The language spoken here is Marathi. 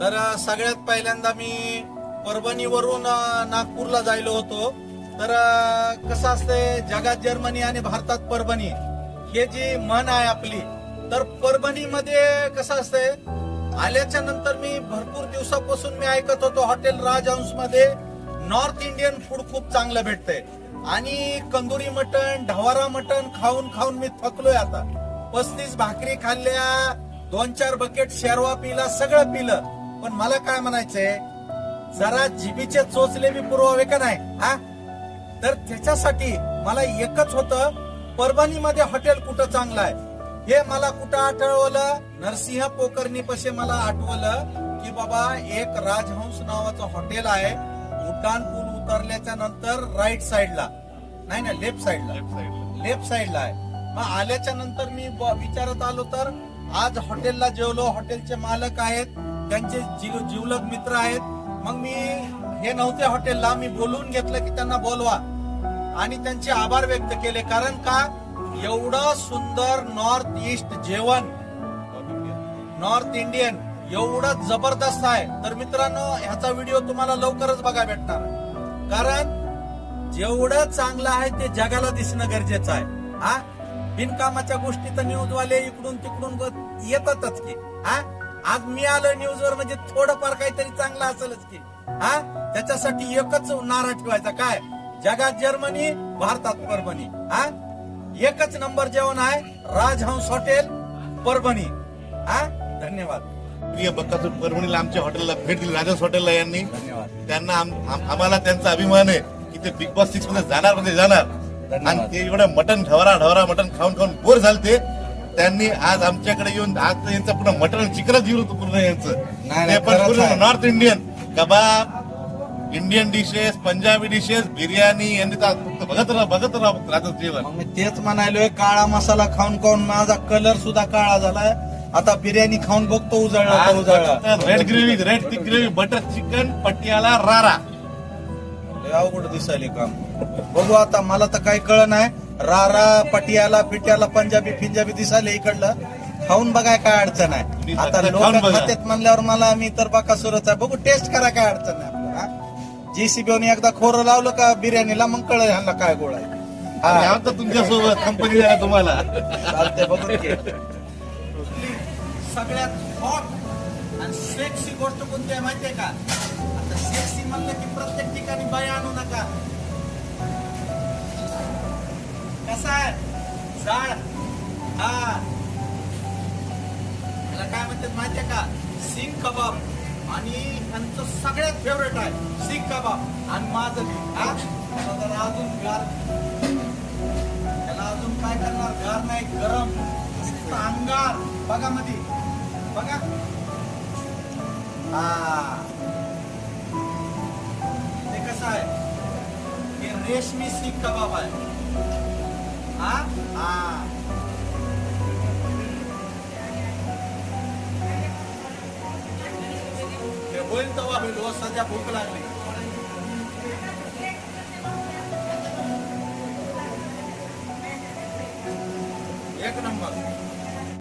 तर सगळ्यात पहिल्यांदा मी परभणीवरून नागपूरला जायलो होतो. तर कसं असतंय, जगात जर्मनी आणि भारतात परभणी हे जी म्हण आहे आपली. तर परभणीमध्ये कसं असतंय, आल्याच्या नंतर मी भरपूर दिवसापासून मी ऐकत होतो हॉटेल राजहंस मध्ये नॉर्थ इंडियन फूड खूप चांगलं भेटतंय आणि कंदुरी मटण, ढवारा मटण खाऊन खाऊन मी थकलोय आता. 35 भाकरी खाल्ल्या, 2-4 बकेट शेरवा पिला, सगळं पिलं. पण मला काय म्हणायचंय, जरा जिभीचे चोचले बी पुरवावे का नाही हा. तर त्याच्यासाठी मला एकच होतं, परभणीमध्ये हॉटेल कुठं चांगलं आहे हे मला कुठं आठवलं, नरसिंह पोकर्णी पाशी मला आठवलं की बाबा एक राजहंस नावाचं हॉटेल आहे. उड्डाण पूल उतरल्याच्या नंतर राईट साइडला, नाही ना लेफ्ट साइडला आहे. मग आल्याच्या नंतर मी विचारत आलो, तर आज हॉटेलला जेवलो. हॉटेलचे मालक आहेत, त्यांचे जिवलग मित्र आहेत. मग मी हे नव्हते हॉटेलला, मी बोलवून घेतलं की त्यांना बोलवा आणि त्यांचे आभार व्यक्त केले. कारण का, एवढं सुंदर नॉर्थ ईस्ट जेवण, नॉर्थ इंडियन एवढं जबरदस्त आहे. तर मित्रांनो, ह्याचा व्हिडिओ तुम्हाला लवकरच बघायला भेटणार, कारण जेवढं चांगलं आहे ते जगाला दिसणं गरजेचं आहे हा. बिनकामाच्या गोष्टी तर न्यूजवाले इकडून तिकडून येतातच की हा. आज मी आलो न्यूजवर म्हणजे थोडंफार काहीतरी चांगलं असेलच की हा. त्याच्यासाठी एकच नारा ठेवायचा, काय, जगात जर्मनी, भारतात परभणी हा. एकच नंबर जेवण आहे, राजहंस हॉटेल परभणी हा. धन्यवाद. प्रिय बक्कासूर परभणीला आमच्या हॉटेलला भेट दिली, राजहंस हॉटेलला यांनी. धन्यवाद. त्यांना आम्हाला त्यांचा अभिमान आहे की ते बिग बॉस 6 मध्ये जाणार म्हणजे जाणार. आणि ते एवढं मटण ढवरा मटण खाऊन खाऊन बोर झालते. त्यांनी आज आमच्याकडे येऊन, आज यांचं पूर्ण मटण चिकनच घेऊन होतं पूर्ण यांचं. ते पण पूर्ण north Indian kebab, Indian dishes, Punjabi dishes, biryani यांनी बघत राहा राहतं जेवण. मग मी तेच म्हणालोय, काळा मसाला खाऊन खाऊन माझा कलर सुद्धा काळा झालाय. आता बिर्याणी खाऊन बघतो उजळला. Red gravy, red thick gravy, butter chicken, Patiala रारा. अवघड दिसायले काम. बघू आता, मला तर काही कळ नाही. रारा, पटियाला, पिट्याला, पंजाबी दिसायले इकडलं. खाऊन बघाय काय अडचण आहे. आता लोक खात्यात म्हणल्यावर मला, मी तर बकासूरच आहे. बघू, टेस्ट करा, काय अडचण नाही आपल्याला. JCBने एकदा खोरं लावलं का बिर्याणीला, मग कळ ह्यांना काय गोळ आहे. तुमच्यासोबत कंपनी द्या तुम्हाला. चालते, बघू की. सगळ्यात हॉट आणि सेक्सी गोष्ट कोणती आहे माहितीये का? आता सेक्सी म्हणलं की प्रत्येक ठिकाणी बाई आणू नका. कसा आहे जाळ हा, त्याला काय म्हणतात माहितीये का? सीख कबाब. आणि त्यांचं सगळ्यात फेवरेट आहे सीख कबाब. आणि माझं हा, जरा अजून गार, त्याला अजून काय करणार, गार नाही गरम अंगार. बघा मध्ये, बघा हा, ते कसं आहे, हे रेशमी सीख कबाब आहे हा. हा, ते होईल तेव्हा होईल, सध्या भूक लागली.